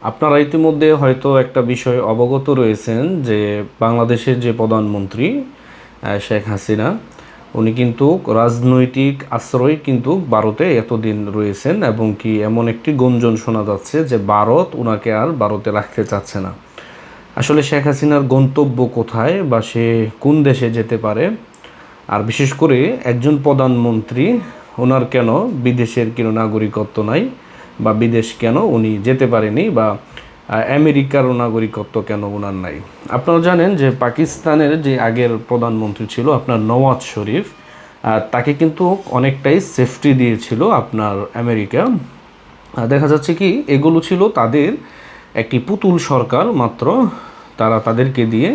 আপনারা ইতিমধ্যে হয়তো একটা বিষয় অবগত রয়েছেন যে বাংলাদেশের যে প্রধানমন্ত্রী শেখ হাসিনা উনি কিন্তু রাজনৈতিক আশ্রয় কিন্তু ভারতে এতদিন রয়েছেন এবং কি এমন একটি গুঞ্জন শোনা যাচ্ছে যে ভারত ওনাকে আর ভারতে রাখতে চাচ্ছে না। আসলে শেখ হাসিনার গন্তব্য কোথায় বা সে কোন দেশে যেতে পারে, আর বিশেষ করে একজন প্রধানমন্ত্রী ওনার কেন বিদেশের কোনো নাগরিকত্ব নাই বা বিদেশ কেন উনি যেতে পারেনি বা আমেরিকারও নাগরিকত্ব কেন ওনার নাই। আপনারা জানেন যে পাকিস্তানের যে আগের প্রধানমন্ত্রী ছিল আপনার নওয়াজ শরীফ, তাকে কিন্তু অনেকটাই সেফটি দিয়েছিল আপনার আমেরিকা। দেখা যাচ্ছে কি এগুলো ছিল তাদের একটি পুতুল সরকার মাত্র, তারা তাদেরকে দিয়ে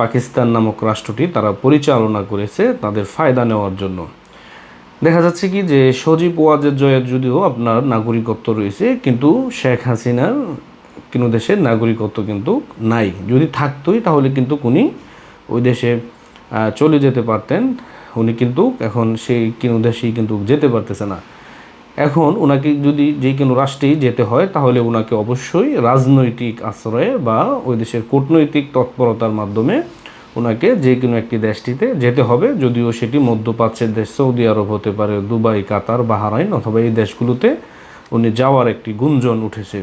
পাকিস্তান নামক রাষ্ট্রটি তারা পরিচালনা করেছে তাদের ফায়দা নেওয়ার জন্য। দেখা যাচ্ছে কি যে সজীব ওয়াজেদ জয়ের যদিও আপনার নাগরিকত্ব রয়েছে, কিন্তু শেখ হাসিনার কোনো দেশের নাগরিকত্ব কিন্তু নাই। যদি থাকতোই তাহলে কিন্তু উনি ওই দেশে চলে যেতে পারতেন। উনি কিন্তু এখন সেই কোনো দেশেই কিন্তু যেতে পারতেছে না। এখন ওনাকে যদি যে কোনো রাষ্ট্রেই যেতে হয় তাহলে ওনাকে অবশ্যই রাজনৈতিক আশ্রয়ে বা ওই দেশের কূটনৈতিক তৎপরতার মাধ্যমে ওনাকে যে কোনো একটি দেশটিতে যেতে হবে, যদিও সেটি মধ্যপ্রাচ্যের দেশ সৌদি আরব হতে পারে, দুবাই, কাতার, বাহরাইন অথবা এই দেশগুলোতে উনি যাওয়ার একটি গুঞ্জন উঠেছে।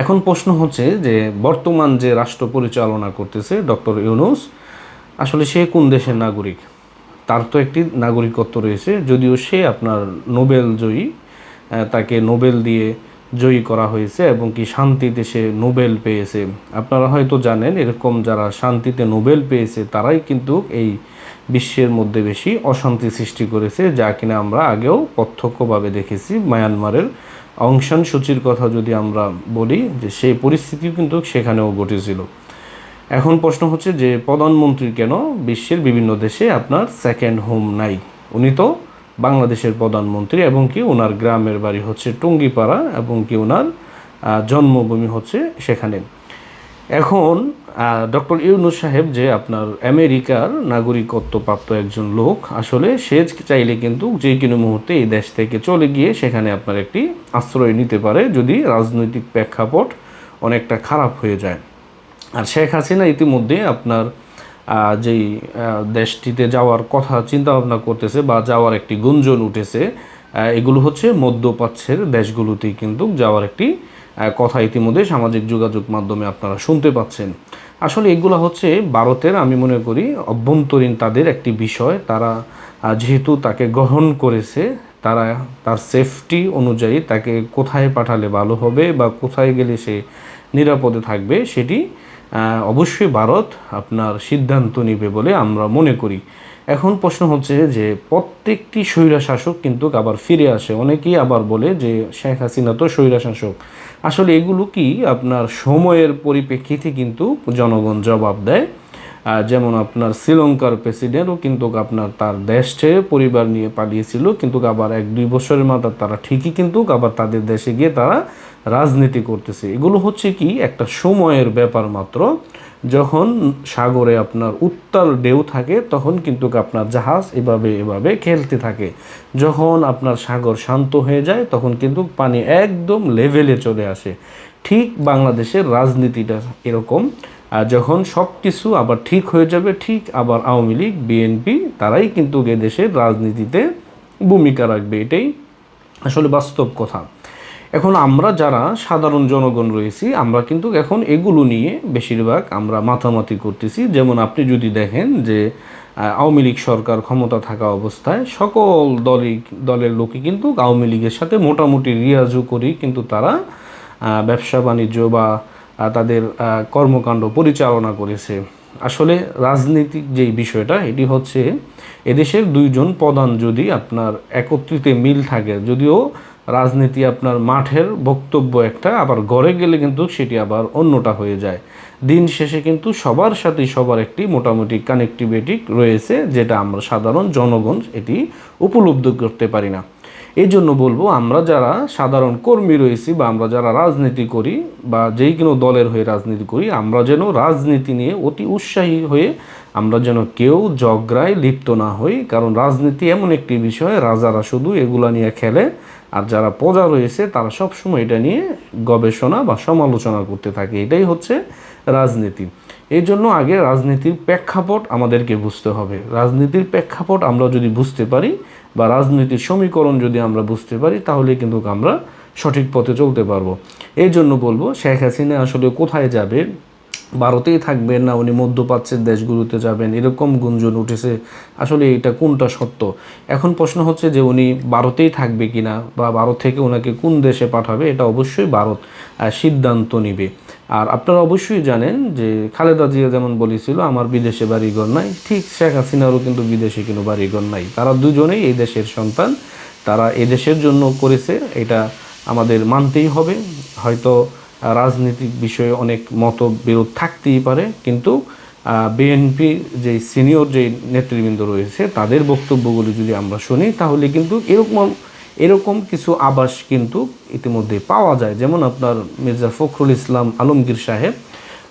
এখন প্রশ্ন হচ্ছে যে বর্তমান যে রাষ্ট্র পরিচালনা করতেছে ডক্টর ইউনূস, আসলে সে কোন দেশের নাগরিক? তার তো একটি নাগরিকত্ব রয়েছে, যদিও সে আপনার নোবেল জয়ী, তাকে নোবেল দিয়ে জয়ী করা হয়েছে এবং কি শান্তিতে সে নোবেল পেয়েছে। আপনারা হয়তো জানেন এরকম যারা শান্তিতে নোবেল পেয়েছে তারাই কিন্তু এই বিশ্বের মধ্যে বেশি অশান্তি সৃষ্টি করেছে, যা কিনা আমরা আগেও প্রত্যক্ষভাবে দেখেছি। মায়ানমারের অং সান সুচির কথা যদি আমরা বলি, যে সেই পরিস্থিতিও কিন্তু সেখানেও ঘটেছিল। এখন প্রশ্ন হচ্ছে যে প্রধানমন্ত্রীর কেন বিশ্বের বিভিন্ন দেশে আপনার সেকেন্ড হোম নাই? উনি তো বাংলাদেশের প্রধানমন্ত্রী এবং কি ওনার গ্রামের বাড়ি হচ্ছে টুঙ্গিপাড়া এবং কি ওনার জন্মভূমি হচ্ছে সেখানে। এখন ডক্টর ইউনূস সাহেব যে আপনার আমেরিকার নাগরিকত্ব প্রাপ্ত একজন লোক, আসলে সে চাইলে কিন্তু যে কোনো মুহূর্তে এই দেশ থেকে চলে গিয়ে সেখানে আপনার একটি আশ্রয় নিতে পারে যদি রাজনৈতিক প্রেক্ষাপট অনেকটা খারাপ হয়ে যায়। আর শেখ হাসিনা ইতিমধ্যে আপনার যেই দেশটিতে যাওয়ার কথা চিন্তা ভাবনা করতেছে বা যাওয়ার একটি গুঞ্জন উঠেছে, এগুলো হচ্ছে মধ্যপ্রাচ্যের দেশগুলোতেই কিন্তু যাওয়ার একটি কথা ইতিমধ্যে সামাজিক যোগাযোগ মাধ্যমে আপনারা শুনতে পাচ্ছেন। আসলে এগুলো হচ্ছে ভারতের, আমি মনে করি অভ্যন্তরীণ তাদের একটি বিষয়। তারা যেহেতু তাকে গ্রহণ করেছে, তারা তার সেফটি অনুযায়ী তাকে কোথায় পাঠালে ভালো হবে বা কোথায় গেলে সে নিরাপদে থাকবে সেটি অবশ্যই ভারত আপনার সিদ্ধান্ত নেবে বলে আমরা মনে করি। এখন প্রশ্ন হচ্ছে যে প্রত্যেকটি স্বৈরশাসক কিন্তু আবার ফিরে আসে। অনেকেই আবার বলে যে শেখ হাসিনা তো স্বৈরশাসক। আসলে এগুলো কি আপনার সময়ের পরিপ্রেক্ষিতে কিন্তু জনগণ জবাব দেয়। যেমন আপনার শ্রীলঙ্কার প্রেসিডেন্টও কিন্তু আপনার তার দেশ ছেড়ে পরিবার নিয়ে পালিয়েছিল, কিন্তু আবার 1-2 বছরের মাথায় তারা ঠিকই কিন্তু আবার তাদের দেশে গিয়ে তারা রাজনীতি করতেছে। এগুলো হচ্ছে কি একটা সময়ের ব্যাপার মাত্র। যখন সাগরে আপনার উত্তাল ঢেউ থাকে তখন কিন্তু আপনার জাহাজ এভাবে এভাবে খেলতে থাকে। যখন আপনার সাগর শান্ত হয়ে যায় তখন কিন্তু পানি একদম লেভেলে চলে আসে। ঠিক বাংলাদেশের রাজনীতিটা এরকম। আর যখন সব কিছু আবার ঠিক হয়ে যাবে, ঠিক আবার আওয়ামী লীগ, বিএনপি তারাই কিন্তু এ দেশের রাজনীতিতে ভূমিকা রাখবে। এটাই আসলে বাস্তব কথা। এখন আমরা যারা সাধারণ জনগণ রয়েছি আমরা কিন্তু এখন এগুলো নিয়ে বেশিরভাগ আমরা মাতামাতি করতেছি। যেমন আপনি যদি দেখেন যে আওয়ামী লীগ সরকার ক্ষমতা থাকা অবস্থায় সকল দলের লোকই কিন্তু আওয়ামী লীগের সাথে মোটামুটি রিয়াজও করেই কিন্তু তারা ব্যবসা বাণিজ্য বা তাদের কর্মকাণ্ড পরিচালনা করেছে। আসলে রাজনীতিক যেই বিষয়টা এটি হচ্ছে এদেশের দুইজন প্রধান যদি আপনার একত্রিতে মিল থাকে, যদিও রাজনীতি আপনার মাঠের বক্তব্য একটা, আবার ঘরে গেলে কিন্তু সেটি আবার অন্যটা হয়ে যায়। দিন শেষে কিন্তু সবার সাথেই সবার একটি মোটামুটি কানেক্টিভিটি রয়েছে, যেটা আমরা সাধারণ জনগণ এটি উপলব্ধি করতে পারি না। এই জন্য বলবো আমরা যারা সাধারণ কর্মী রয়েছি বা আমরা যারা রাজনীতি করি বা যেই কোনো দলের হয়ে রাজনীতি করি, আমরা যেন রাজনীতি নিয়ে অতি উৎসাহী হয়ে আমরা যেন কেউ ঝগড়ায় লিপ্ত না হই। কারণ রাজনীতি এমন একটি বিষয়, রাজারা শুধু এগুলা নিয়ে খেলে, আর যারা প্রজা রয়েছে তারা সবসময় এটা নিয়ে গবেষণা বা সমালোচনা করতে থাকে। এটাই হচ্ছে রাজনীতি। এই জন্য আগে রাজনীতির প্রেক্ষাপট আমাদেরকে বুঝতে হবে। রাজনীতির প্রেক্ষাপট আমরা যদি বুঝতে পারি বা রাজনীতির সমীকরণ যদি আমরা বুঝতে পারি, তাহলে কিন্তু আমরা সঠিক পথে চলতে পারবো। এই জন্য বলবো, শেখ হাসিনা আসলে কোথায় যাবে, ভারতেই থাকবেন না উনি মধ্যপ্রাচ্যের দেশগুলোতে যাবেন, এরকম গুঞ্জন উঠেছে। আসলে এটা কোনটা সত্য? এখন প্রশ্ন হচ্ছে যে উনি ভারতেই থাকবে কিনা বা ভারত থেকে ওনাকে কোন দেশে পাঠাবে, এটা অবশ্যই ভারত সিদ্ধান্ত নিবে। আর আপনারা অবশ্যই জানেন যে খালেদা জিয়া যেমন বলেছিল আমার বিদেশে বাড়িঘর নাই, ঠিক শেখ হাসিনারও কিন্তু বিদেশে কোনো বাড়িঘর নাই। তারা দুজনেই এই দেশের সন্তান, তারা এদেশের জন্য করেছে, এটা আমাদের মানতেই হবে। হয়তো রাজনৈতিক বিষয়ে অনেক মতবিরোধ থাকতেই পারে, কিন্তু বিএনপি যে সিনিয়র যে নেতৃবৃন্দ রয়েছে তাদের বক্তব্যগুলি যদি আমরা শুনি, তাহলে কিন্তু এরকম কিছু আভাস কিন্তু ইতিমধ্যে পাওয়া যায়। যেমন আপনার মির্জা ফখরুল ইসলাম আলমগীর সাহেব,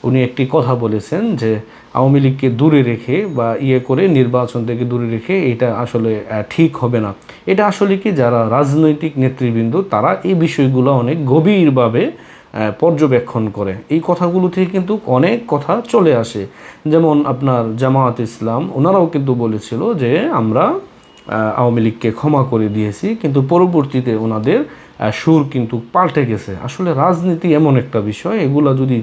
উনি একটি কথা বলেছেন যে আওয়ামী লীগকে দূরে রেখে বা করে নির্বাচন থেকে দূরে রেখে এটা আসলে ঠিক হবে না। এটা আসলে কি, যারা রাজনৈতিক নেতৃবৃন্দ তারা এই বিষয়গুলো অনেক গভীরভাবে পর্যবেক্ষণ করে। এই কথাগুলো থেকে কিন্তু অনেক কথা চলে আসে। যেমন আপনার জামায়াত ইসলাম, ওনারাও কিন্তু বলেছিল যে আমরা আওয়ামী লীগকে ক্ষমা করে দিয়েছি, কিন্তু পরবর্তীতে ওনাদের সুর কিন্তু পাল্টে গেছে। আসলে রাজনীতি এমন একটা বিষয়, এগুলো যদি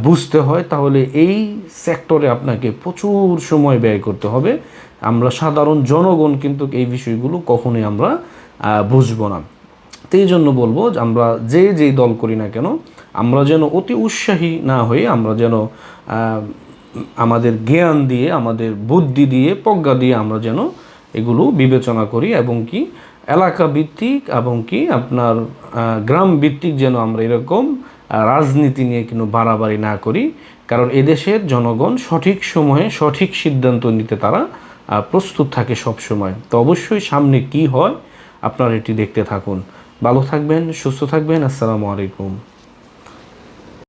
বুঝতে হয় তাহলে এই সেক্টরে আপনাকে প্রচুর সময় ব্যয় করতে হবে। আমরা সাধারণ জনগণ কিন্তু এই বিষয়গুলো কখনোই আমরা বুঝবো না। তো এই জন্য বলবো যে আমরা যেই দল করি না কেন, আমরা যেন অতি উৎসাহী না হয়ে আমরা যেন আমাদের জ্ঞান দিয়ে, আমাদের বুদ্ধি দিয়ে, প্রজ্ঞা দিয়ে আমরা যেন এগুলো বিবেচনা করি, এবং কি এলাকা ভিত্তিক এবং কি আপনার গ্রাম ভিত্তিক যেন আমরা এরকম রাজনীতি নিয়ে কিন্তু বাড়াবাড়ি না করি। কারণ এদেশের জনগণ সঠিক সময়ে সঠিক সিদ্ধান্ত নিতে তারা প্রস্তুত থাকে সব সময়। তো অবশ্যই সামনে কি হয় আপনারা এটি দেখতে থাকুন। ভালো থাকবেন, সুস্থ থাকবেন। আসসালামু আলাইকুম।